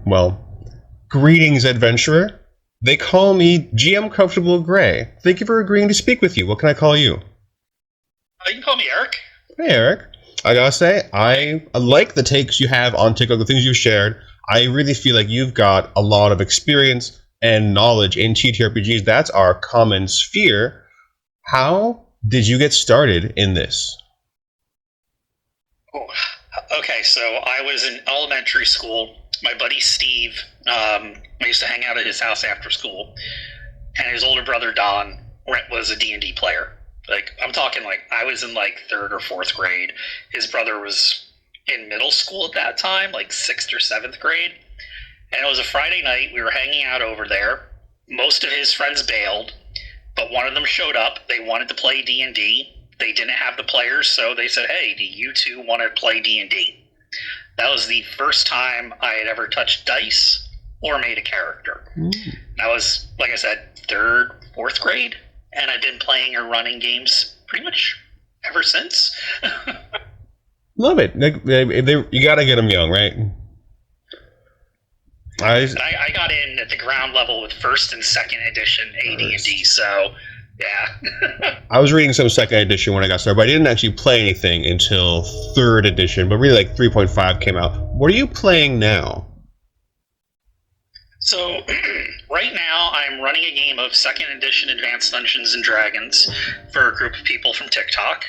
Well, greetings, adventurer. They call me GM Comfortable Gray. Thank you for agreeing to speak with you. What can I call you? You can call me Eric. Hey, Eric. I gotta say, I like the takes you have on TikTok, the things you've shared. I really feel like you've got a lot of experience and knowledge in TTRPGs. That's our common sphere. How did you get started in this? Oh, okay, so I was in elementary school. My buddy Steve, I used to hang out at his house after school, and his older brother Don was a D&D player. Like, I'm talking like I was in like 3rd or 4th grade. His brother was in middle school at that time, like 6th or 7th grade. And it was a Friday night. We were hanging out over there. Most of his friends bailed, but one of them showed up. They wanted to play D&D. They didn't have the players, so they said, hey, do you two want to play D&D? That was the first time I had ever touched dice or made a character. That was, like I said, 3rd, 4th grade, and I've been playing or running games pretty much ever since. Love it. You gotta get them young, right? I got in at the ground level with 1st and 2nd edition AD&D, so yeah. I was reading some 2nd edition when I got started, but I didn't actually play anything until 3rd edition, but really like 3.5 came out. What are you playing now? So, right now I'm running a game of 2nd edition Advanced Dungeons and Dragons for a group of people from TikTok.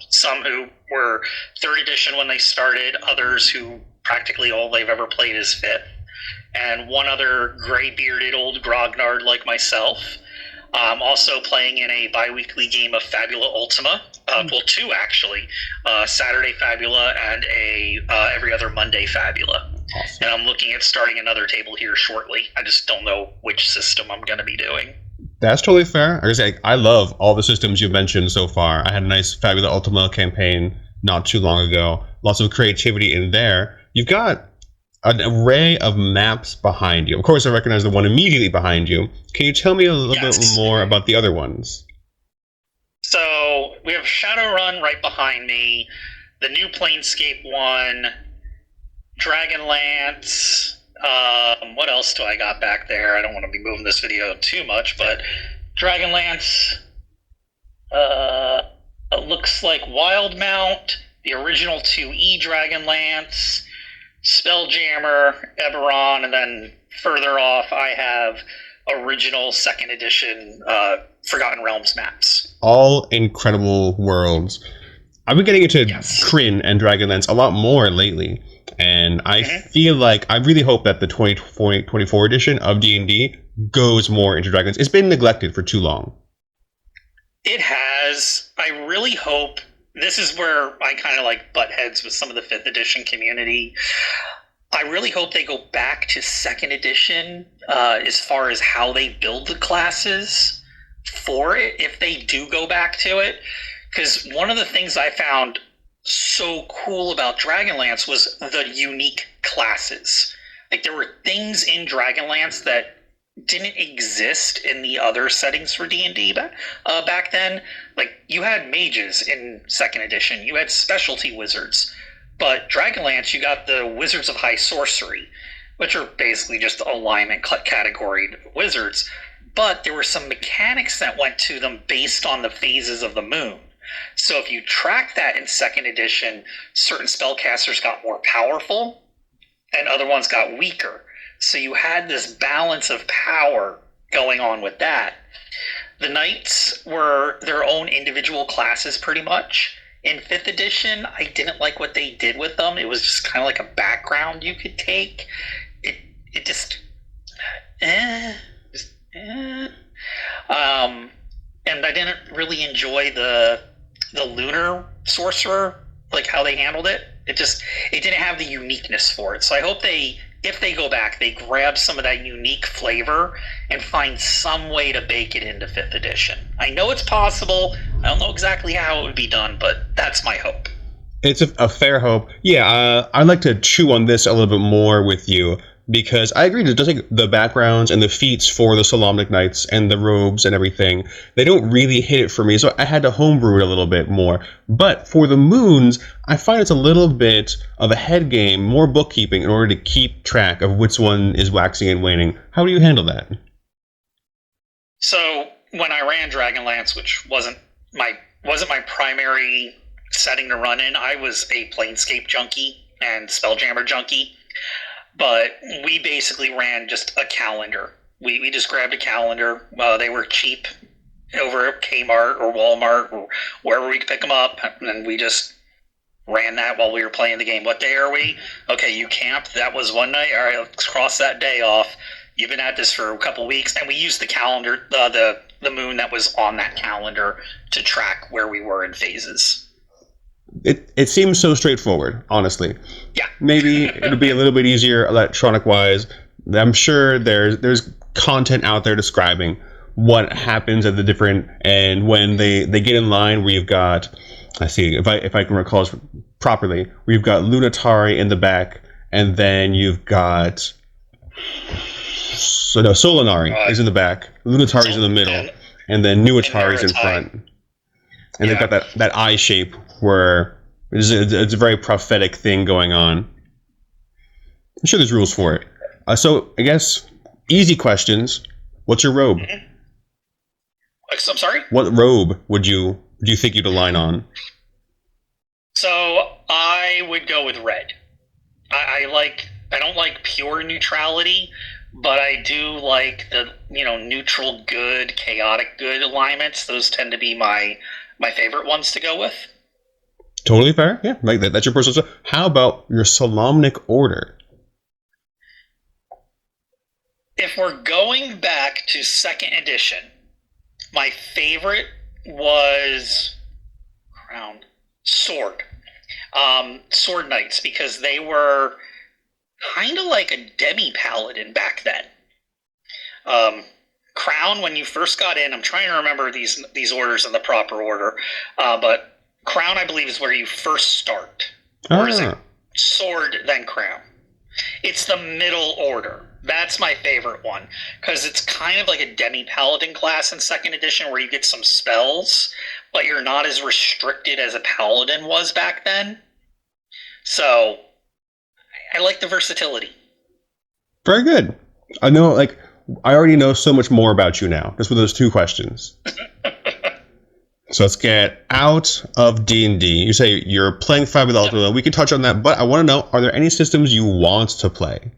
Some who were 3rd edition when they started, others who practically all they've ever played is 5th. And one other gray-bearded old grognard like myself. Also playing in a bi-weekly game of Fabula Ultima. Well, 2 actually. Saturday Fabula and a every other Monday Fabula. Awesome. And I'm looking at starting another table here shortly. I just don't know which system I'm going to be doing. That's totally fair. I love all the systems you've mentioned so far. I had a nice Fabula Ultima campaign not too long ago. Lots of creativity in there. You've got an array of maps behind you. Of course, I recognize the one immediately behind you. Can you tell me a little bit more about the other ones? So, we have Shadowrun right behind me, the new Planescape one, Dragonlance, what else do I got back there? I don't want to be moving this video too much, but Dragonlance, it looks like Wildmount, the original 2E Dragonlance, Spelljammer, Eberron, and then further off I have original 2nd edition Forgotten Realms maps. All incredible worlds. I've been getting into Kryn and Dragonlance a lot more lately, and I feel like I really hope that the 2024 edition of D&D goes more into Dragonlance. It's been neglected for too long. It has. I really hope. This is where I kind of like butt heads with some of the 5th edition community. I really hope they go back to 2nd edition as far as how they build the classes for it, if they do go back to it. Because one of the things I found so cool about Dragonlance was the unique classes. Like, there were things in Dragonlance that didn't exist in the other settings for D&D back then. Like, you had mages in 2nd edition, you had specialty wizards, but Dragonlance, you got the Wizards of High Sorcery, which are basically just alignment category wizards, but there were some mechanics that went to them based on the phases of the moon. So if you track that in 2nd edition, certain spellcasters got more powerful, and other ones got weaker. So you had this balance of power going on with that. The knights were their own individual classes pretty much. In 5th edition, I didn't like what they did with them. It was just kind of like a background you could take. It just... And I didn't really enjoy the lunar sorcerer, like how they handled it. It didn't have the uniqueness for it. So I hope if they go back, they grab some of that unique flavor and find some way to bake it into 5th edition. I know it's possible. I don't know exactly how it would be done, but that's my hope. It's a fair hope. Yeah, I'd like to chew on this a little bit more with you. because I agree, it does take the backgrounds and the feats for the Solamnic Knights and the robes and everything. They don't really hit it for me, so I had to homebrew it a little bit more. But for the moons, I find it's a little bit of a head game, more bookkeeping in order to keep track of which one is waxing and waning. How do you handle that? So when I ran Dragonlance, which wasn't my primary setting to run in, I was a Planescape junkie and Spelljammer junkie. But we basically ran just a calendar. We just grabbed a calendar. They were cheap over at Kmart or Walmart or wherever we could pick them up. And we just ran that while we were playing the game. What day are we? Okay, you camped. That was one night. All right, let's cross that day off. You've been at this for a couple weeks. And we used the calendar, the moon that was on that calendar to track where we were in phases. It seems so straightforward, honestly. Yeah. Maybe it'll be a little bit easier electronic-wise. I'm sure there's content out there describing what happens at the different, and when they get in line, we've got, I see, if I can recall this properly, we've got Lunatari in the back, and then you've got Solinari is in the back, Lunatari's in the middle, and then Nuatari's in front. And they've got that eye shape where it's a very prophetic thing going on. I'm sure there's rules for it. So I guess easy questions. What's your robe? Mm-hmm. I'm sorry? What robe do you think you'd align on? So I would go with red. I don't like pure neutrality, but I do like the neutral good, chaotic good alignments. Those tend to be my favorite ones to go with. Totally fair. Yeah, like that's your personal stuff. How about your Solamnic Order? If we're going back to 2nd edition, my favorite was Sword Knights, because they were kind of like a demi-paladin back then. Crown, when you first got in, I'm trying to remember these orders in the proper order, but Crown, I believe, is where you first start. Or is it Sword, then Crown? It's the middle order. That's my favorite one, because it's kind of like a demi-paladin class in 2nd edition where you get some spells, but you're not as restricted as a paladin was back then. So, I like the versatility. Very good. I know, I already know so much more about you now, just with those 2 questions. So let's get out of D&D. You say you're playing 5 with Ultima. We can touch on that, but I want to know, are there any systems you want to play?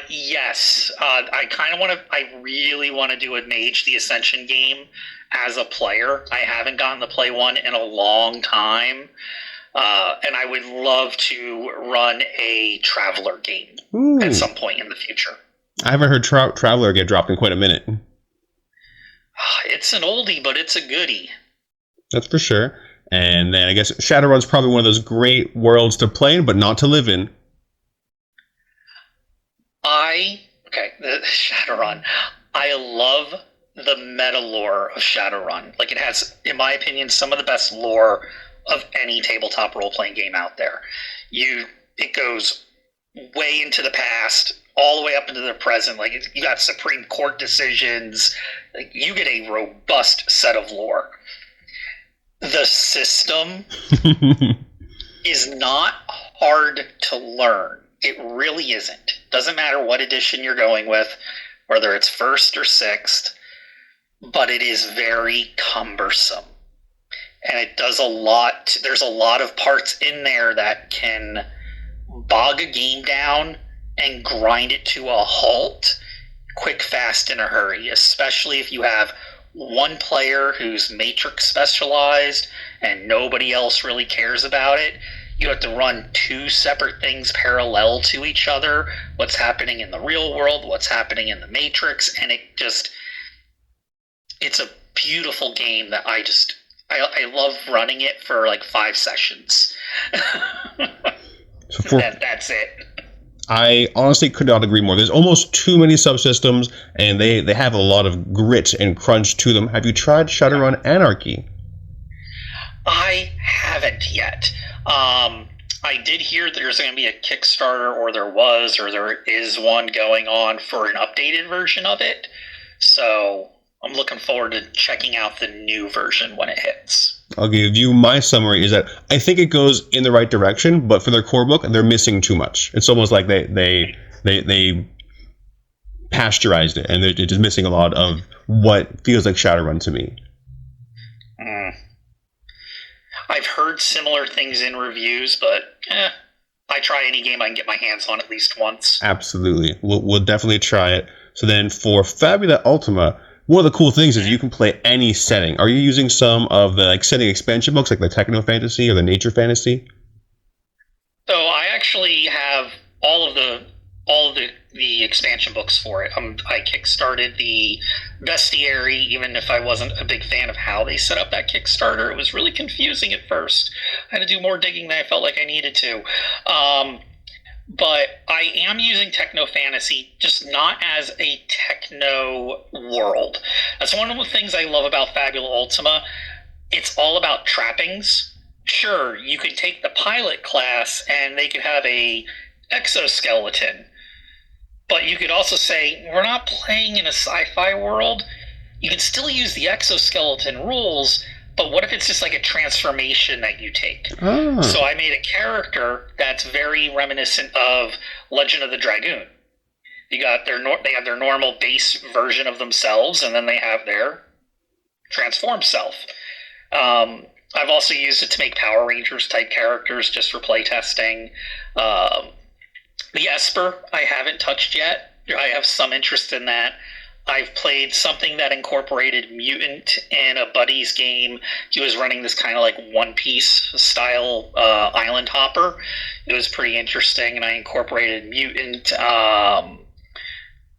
Yes. I really want to do a Mage the Ascension game as a player. I haven't gotten to play one in a long time. And I would love to run a Traveler game at some point in the future. I haven't heard Traveler get dropped in quite a minute. It's an oldie, but it's a goodie. That's for sure. And then I guess Shadowrun's probably one of those great worlds to play in, but not to live in. The Shadowrun. I love the meta lore of Shadowrun. It has, in my opinion, some of the best lore of any tabletop role-playing game out there. It goes way into the past, all the way up into the present. You got Supreme Court decisions. You get a robust set of lore. The system is not hard to learn. It really isn't. Doesn't matter what edition you're going with, whether it's 1st or 6th, but it is very cumbersome. And it does a lot. There's a lot of parts in there that can bog a game down and grind it to a halt quick, fast, in a hurry, especially if you have one player who's Matrix specialized and nobody else really cares about it. You have to run 2 separate things parallel to each other. What's happening in the real world, what's happening in the Matrix, and it's a beautiful game that I love running it for 5 sessions. That's it. I honestly could not agree more. There's almost too many subsystems, and they have a lot of grit and crunch to them. Have you tried Shadowrun Anarchy? I haven't yet. I did hear there's going to be a Kickstarter, or there is one going on for an updated version of it. So I'm looking forward to checking out the new version when it hits. I'll give you my summary is that I think it goes in the right direction, but for their core book, they're missing too much. It's almost like they pasteurized it, and they're just missing a lot of what feels like Shadowrun to me. I've heard similar things in reviews, but I try any game I can get my hands on at least once. Absolutely. We'll definitely try it. So then for Fabula Ultima, one of the cool things is you can play any setting. Are you using some of the setting expansion books, like the Techno Fantasy or the Nature Fantasy? So I actually have all of the expansion books for it. I kickstarted the Bestiary, even if I wasn't a big fan of how they set up that Kickstarter. It was really confusing at first. I had to do more digging than I felt like I needed to. But I am using Techno Fantasy, just not as a techno world. That's one of the things I love about Fabula Ultima. It's all about trappings. Sure, you could take the pilot class and they could have a exoskeleton. But you could also say, we're not playing in a sci-fi world. You can still use the exoskeleton rules, but what if it's just like a transformation that you take? Oh. So I made a character that's very reminiscent of Legend of the Dragoon. They have their normal base version of themselves, and then they have their transformed self. I've also used it to make Power Rangers type characters just for playtesting. The Esper I haven't touched yet. I have some interest in that. I've played something that incorporated Mutant in a buddy's game. He was running this kind of like One Piece style island hopper. It was pretty interesting, and I incorporated Mutant,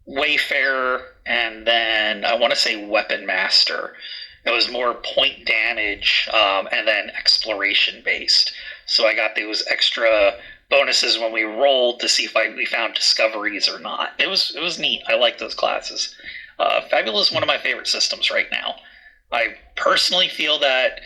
Wayfarer, and then I want to say Weapon Master. It was more point damage and then exploration based. So I got those extra bonuses when we rolled to see if we found discoveries or not. It was neat. I like those classes. Fabula is one of my favorite systems right now. I personally feel that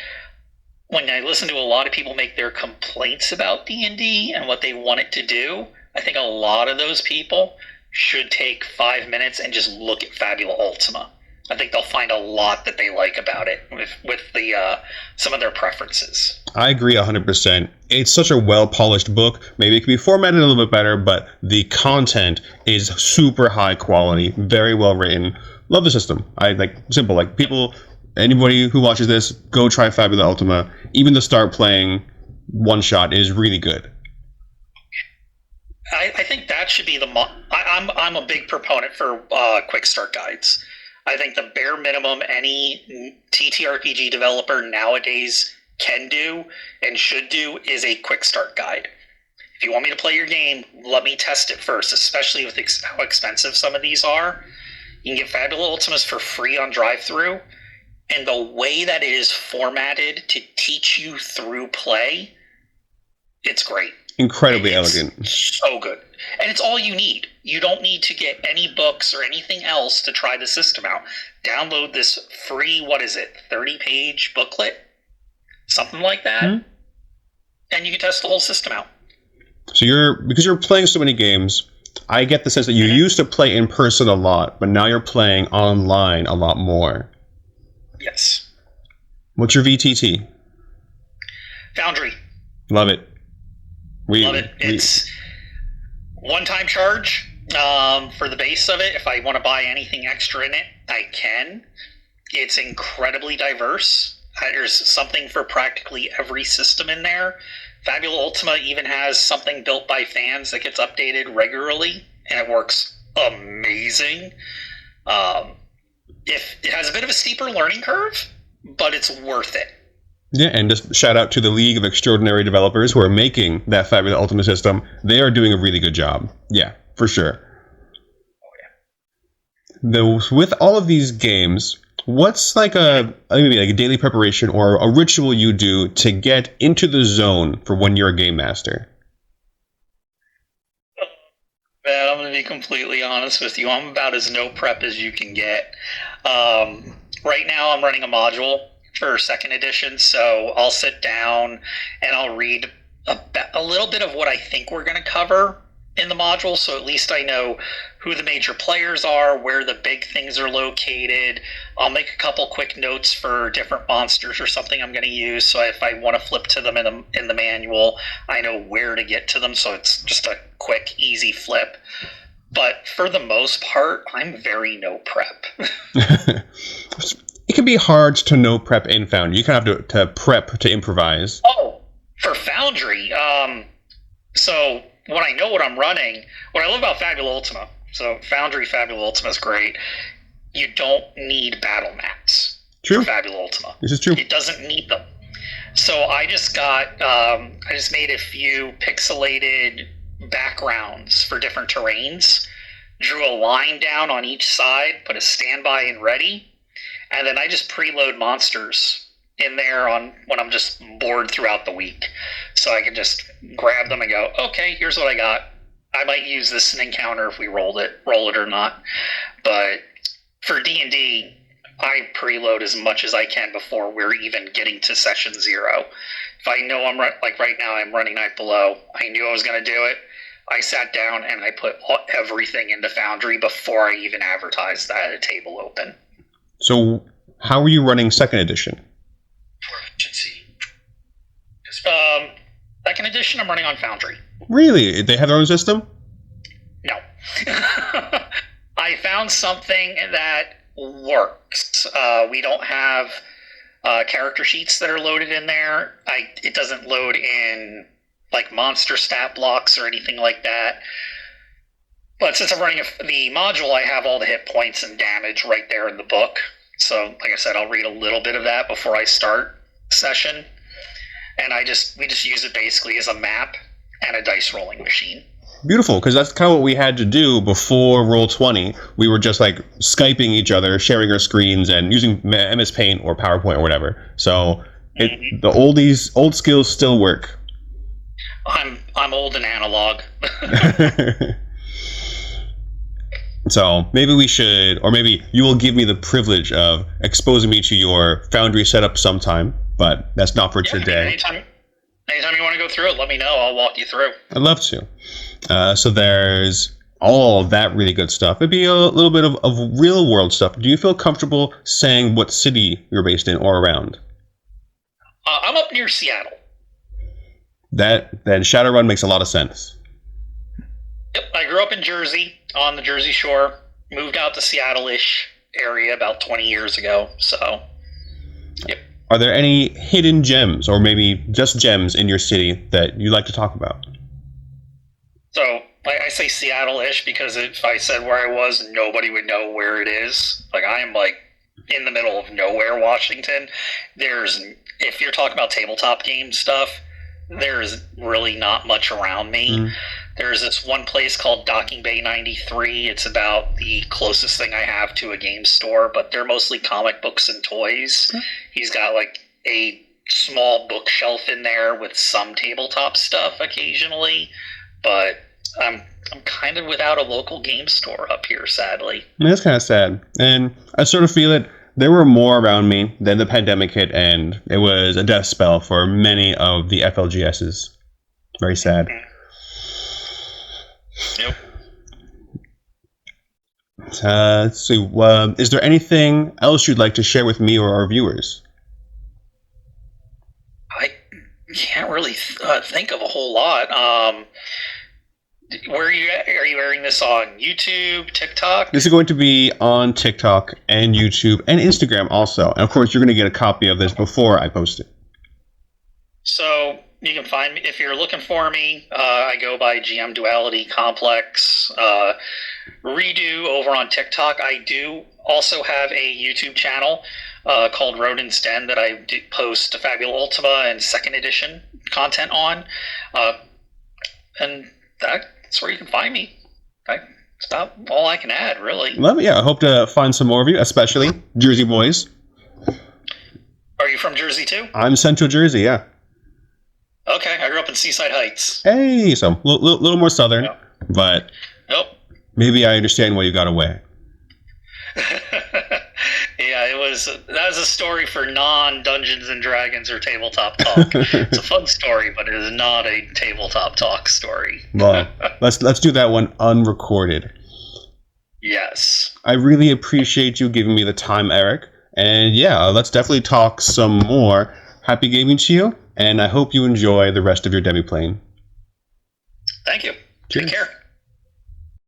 when I listen to a lot of people make their complaints about D&D and what they want it to do, I think a lot of those people should take 5 minutes and just look at Fabula Ultima. I think they'll find a lot that they like about it with the some of their preferences. I agree 100%. It's such a well-polished book. Maybe it could be formatted a little bit better, but the content is super high quality, very well written. Love the system. People, anybody who watches this, go try Fabula Ultima. Even to start playing one shot is really good. I think that should be I'm a big proponent for quick start guides. I think the bare minimum any TTRPG developer nowadays can do and should do is a quick start guide. If you want me to play your game, let me test it first, especially with how expensive some of these are. You can get Fabula Ultimas for free on drive-thru, and the way that it is formatted to teach you through play, it's great. Incredibly elegant. So good. And it's all you need. You don't need to get any books or anything else to try the system out. Download this free, 30-page booklet? Something like that. Mm-hmm. And you can test the whole system out. So because you're playing so many games, I get the sense that you used to play in person a lot, but now you're playing online a lot more. Yes. What's your VTT? Foundry. Love it. Love it. It's one-time charge for the base of it. If I want to buy anything extra in it, I can. It's incredibly diverse. There's something for practically every system in there. Fabula Ultima even has something built by fans that gets updated regularly, and it works amazing. If it has a bit of a steeper learning curve, but it's worth it. Yeah, and just shout out to the League of Extraordinary Developers who are making that Fabula Ultima system. They are doing a really good job. Yeah, for sure. With all of these games, what's maybe a daily preparation or a ritual you do to get into the zone for when you're a game master? Man, I'm going to be completely honest with you. I'm about as no prep as you can get. Right now, I'm running a module for 2nd edition, so I'll sit down and I'll read a little bit of what I think we're going to cover in the module, so at least I know who the major players are, where the big things are located. I'll make a couple quick notes for different monsters or something I'm going to use, so if I want to flip to them in the manual, I know where to get to them, so it's just a quick, easy flip. But for the most part, I'm very no prep. It can be hard to no prep in Foundry. You kind of have to prep to improvise. Oh, for Foundry, so when I know what I'm running, what I love about Fabula Ultima, so Foundry Fabula Ultima is great. You don't need battle maps True. for Fabula Ultima. This is true. It doesn't need them. So I just made a few pixelated backgrounds for different terrains, drew a line down on each side, put a standby and ready, and then I just preload monsters in there on when I'm just bored throughout the week. So I can just grab them and go, okay, here's what I got. I might use this in encounter if we roll it or not. But for D&D, I preload as much as I can before we're even getting to session 0. If I know like right now I'm running Night Below, I knew I was going to do it. I sat down and I put everything into Foundry before I even advertised that I had a table open. So how are you running 2nd edition? Second edition, I'm running on Foundry. Really? They have their own system? No. I found something that works. We don't have character sheets that are loaded in there. It doesn't load in like monster stat blocks or anything like that. But since I'm running the module, I have all the hit points and damage right there in the book. So, like I said, I'll read a little bit of that before I start session. And we just use it basically as a map and a dice rolling machine. Beautiful, because that's kind of what we had to do before Roll20. We were just like Skyping each other, sharing our screens, and using MS Paint or PowerPoint or whatever. So the old skills still work. I'm old and analog. So maybe we should, or maybe you will give me the privilege of exposing me to your Foundry setup sometime, but that's not for today. Anytime you want to go through it, let me know. I'll walk you through. I'd love to. So there's all that really good stuff. It'd be a little bit of real world stuff. Do you feel comfortable saying what city you're based in or around? I'm up near Seattle. Then Shadowrun makes a lot of sense. Yep, I grew up in Jersey, on the Jersey Shore. Moved out to Seattle-ish area about 20 years ago. So, yep. Are there any hidden gems, or maybe just gems in your city that you like to talk about? So, I say Seattle-ish because if I said where I was, nobody would know where it is. Like, I am like in the middle of nowhere, Washington. If you're talking about tabletop game stuff, there's really not much around me. There's this one place called Docking Bay 93. It's about the closest thing I have to a game store, but they're mostly comic books and toys. He's got like a small bookshelf in there with some tabletop stuff occasionally, but I'm kind of without a local game store up here, sadly. That's kind of sad. And I sort of feel it. There were more around me. Then the pandemic hit, and it was a death spell for many of the FLGSs. Very sad. Yep. Let's see. Is there anything else you'd like to share with me or our viewers? I can't really think of a whole lot. Where are you at? Are you airing this on YouTube, TikTok? This is going to be on TikTok and YouTube and Instagram also. And of course, you're going to get a copy of this before I post it. So you can find me if you're looking for me. I go by GM Duality Complex. Redo over on TikTok. I do also have a YouTube channel called Ronin's Den that I post Fabula Ultima and 2nd edition content on. And that's where you can find me. That's about all I can add, really. Well, yeah, I hope to find some more of you, especially Jersey boys. Are you from Jersey too? I'm Central Jersey, yeah. Okay, I grew up in Seaside Heights. Hey, so a little more southern, but maybe I understand why you got away. Yeah, it is a story for non-Dungeons and Dragons or tabletop talk. It's a fun story, but it is not a tabletop talk story. Well, let's do that one unrecorded. Yes. I really appreciate you giving me the time, Eric. And yeah, let's definitely talk some more. Happy gaming to you, and I hope you enjoy the rest of your demiplane. Thank you. Cheers. Take care.